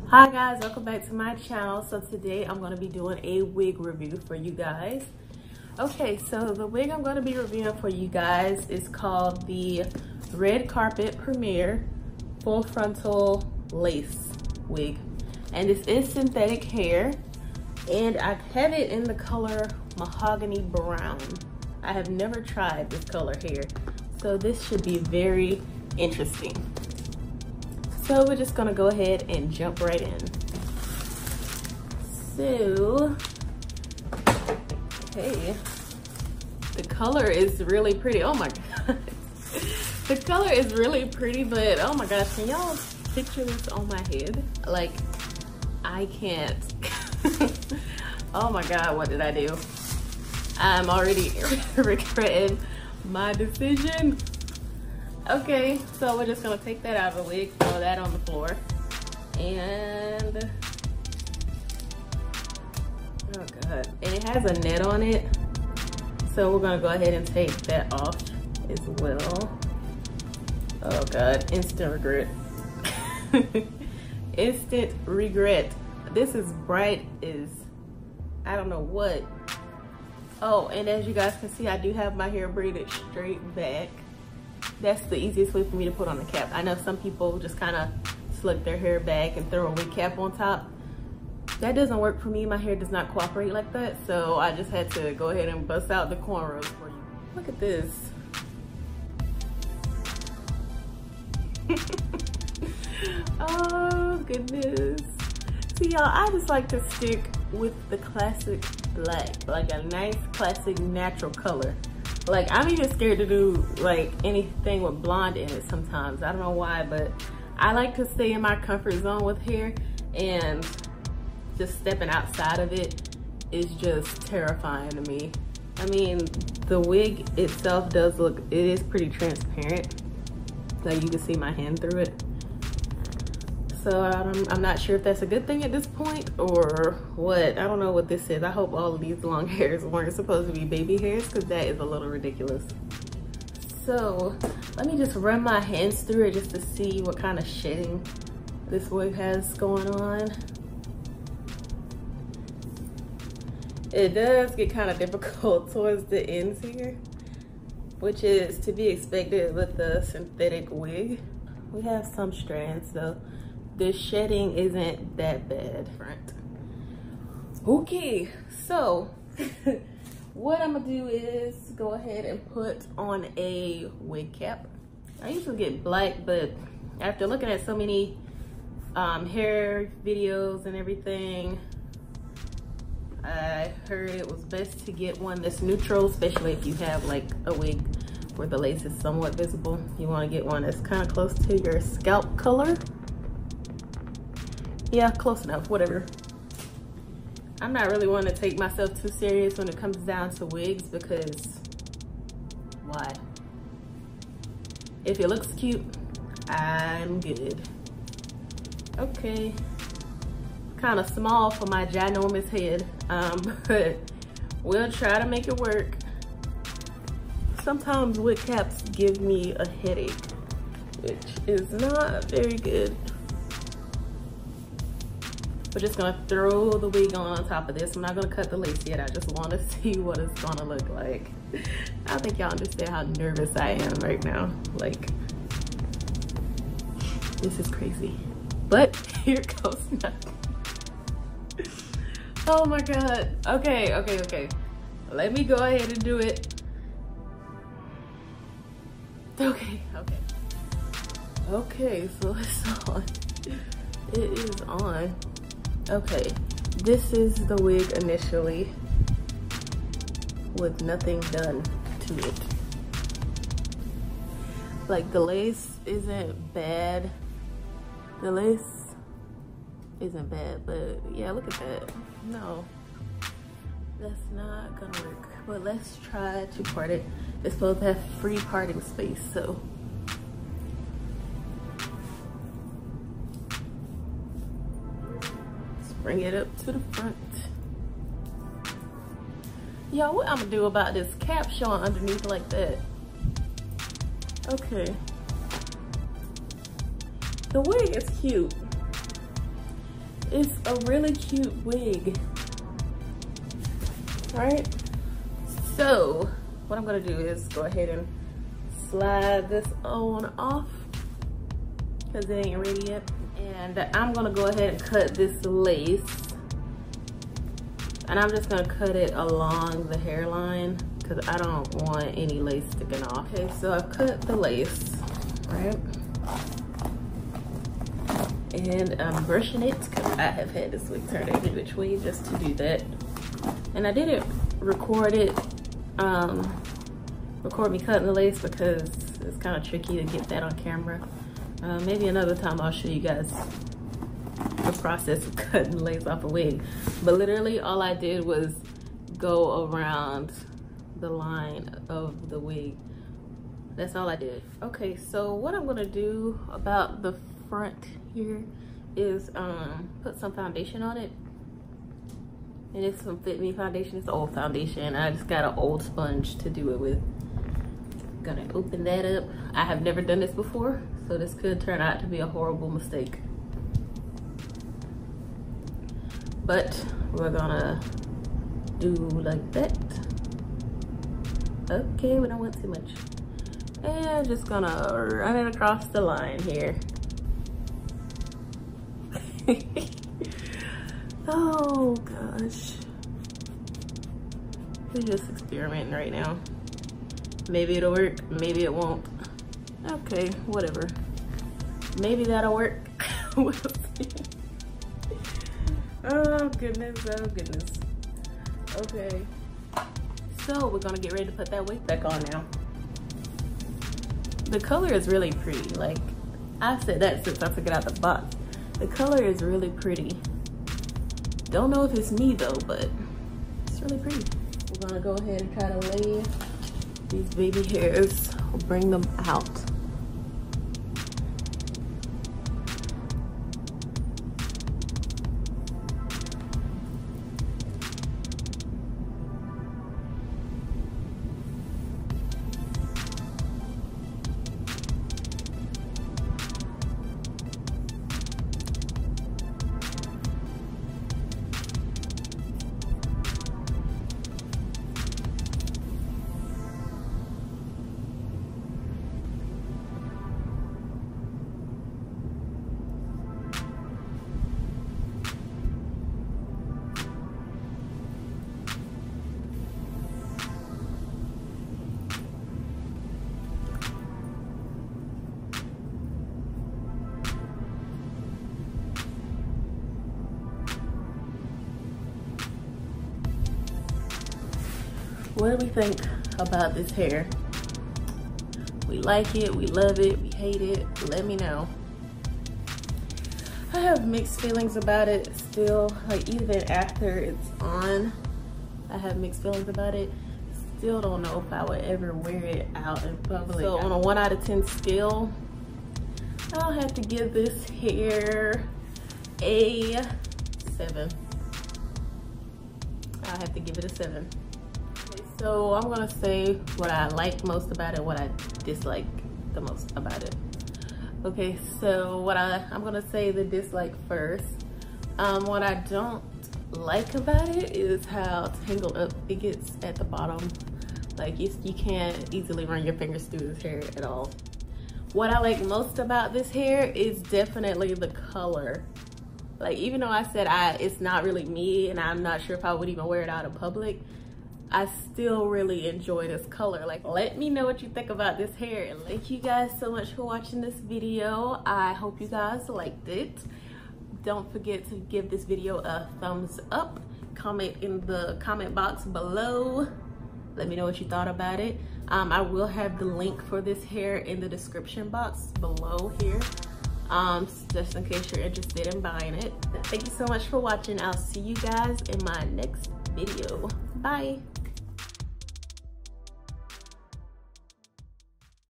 Hi guys, welcome back to my channel. So today I'm going to be doing a wig review for you guys. Okay, so the wig I'm going to be reviewing for you guys is called the Red Carpet Premiere Full Frontal Lace Wig. And this is synthetic hair, and I have it in the color Mahogany Brown. I have never tried this color hair, so this should be very interesting. So we're just gonna go ahead and jump right in. So, okay, the color is really pretty. Oh my god, the color is really pretty, but oh my gosh, can y'all picture this on my head? Like, I can't. Oh my god, what did I do? I'm already regretting my decision. Okay, so we're just gonna take that out of the wig, throw that on the floor, and oh god, and it has a net on it, so we're gonna go ahead and take that off as well. Oh god, instant regret. Instant regret. This is bright as I don't know what. Oh, and as you guys can see, I do have my hair braided straight back. That's the easiest way for me to put on the cap. I know some people just kind of slick their hair back and throw a wig cap on top. That doesn't work for me. My hair does not cooperate like that. So I just had to go ahead and bust out the cornrows for you. Look at this. Oh goodness. See y'all, I just like to stick with the classic black, like a nice classic natural color. Like, I'm even scared to do like anything with blonde in it sometimes. I don't know why, but I like to stay in my comfort zone with hair, and just stepping outside of it is just terrifying to me. I mean, the wig itself does look, it is pretty transparent. Like, you can see my hand through it. So I'm not sure if that's a good thing at this point or what. I don't know what this is. I hope all of these long hairs weren't supposed to be baby hairs, because that is a little ridiculous. So let me just run my hands through it just to see what kind of shedding this wig has going on. It does get kind of difficult towards the ends here, which is to be expected with the synthetic wig. We have some strands though. The shedding isn't that bad. Okay, so what I'm gonna do is go ahead and put on a wig cap. I usually get black, but after looking at so many hair videos and everything, I heard it was best to get one that's neutral, especially if you have like a wig where the lace is somewhat visible. You want to get one that's kind of close to your scalp color. Yeah, close enough, whatever. I'm not really wanting to take myself too serious when it comes down to wigs, because why? If it looks cute, I'm good. Okay, kind of small for my ginormous head, but we'll try to make it work. Sometimes wig caps give me a headache, which is not very good. We're just gonna throw the wig on top of this. I'm not gonna cut the lace yet. I just want to see what it's gonna look like. I don't think y'all understand how nervous I am right now. Like, this is crazy. But here goes nothing. Oh my god. Okay. Let me go ahead and do it. Okay, so it's on. It is on. Okay, this is the wig initially with nothing done to it. Like, the lace isn't bad. The lace isn't bad, but yeah, look at that. No, that's not gonna work. But let's try to part it. It's supposed to have free parting space, so. Bring it up to the front. Yo, what I'm gonna do about this cap showing underneath like that? Okay. The wig is cute. It's a really cute wig. All right, so what I'm gonna do is go ahead and slide this on off because it ain't ready yet. And I'm gonna go ahead and cut this lace. And I'm just gonna cut it along the hairline because I don't want any lace sticking off. Okay, so I've cut the lace, right? And I'm brushing it because I have had this wig turned every which way just to do that. And I didn't record me cutting the lace because it's kind of tricky to get that on camera. Maybe another time I'll show you guys the process of cutting lace off a wig. But literally all I did was go around the line of the wig. That's all I did. Okay, so what I'm gonna do about the front here is put some foundation on it. And it's some Fit Me foundation. It's an old foundation. I just got an old sponge to do it with. Gonna open that up. I have never done this before, so this could turn out to be a horrible mistake. But we're gonna do like that. Okay, we don't want too much. And just gonna run it across the line here. Oh gosh. We're just experimenting right now. Maybe it'll work, maybe it won't. Okay, whatever. Maybe that'll work. We'll see. Oh goodness, oh goodness. Okay. So we're gonna get ready to put that wig back on now. The color is really pretty. Like, I said that since I took it out the box. The color is really pretty. Don't know if it's me though, but it's really pretty. We're gonna go ahead and try to lay these baby hairs. We'll bring them out. What do we think about this hair? We like it, we love it, we hate it. Let me know. I have mixed feelings about it still. Like, even after it's on, I have mixed feelings about it. Still don't know if I would ever wear it out in public. So on a 1 out of 10 scale, I'll have to give this hair a 7. I'll have to give it a 7. So I'm gonna say what I like most about it, what I dislike the most about it. Okay, so what I'm gonna say the dislike first. What I don't like about it is how tangled up it gets at the bottom. Like, you can't easily run your fingers through this hair at all. What I like most about this hair is definitely the color. Like, even though I said it's not really me and I'm not sure if I would even wear it out in public, I still really enjoy this color. Like, let me know what you think about this hair. And thank you guys so much for watching this video. I hope you guys liked it. Don't forget to give this video a thumbs up. Comment in the comment box below. Let me know what you thought about it. I will have the link for this hair in the description box below here, just in case you're interested in buying it. Thank you so much for watching. I'll see you guys in my next video. Bye.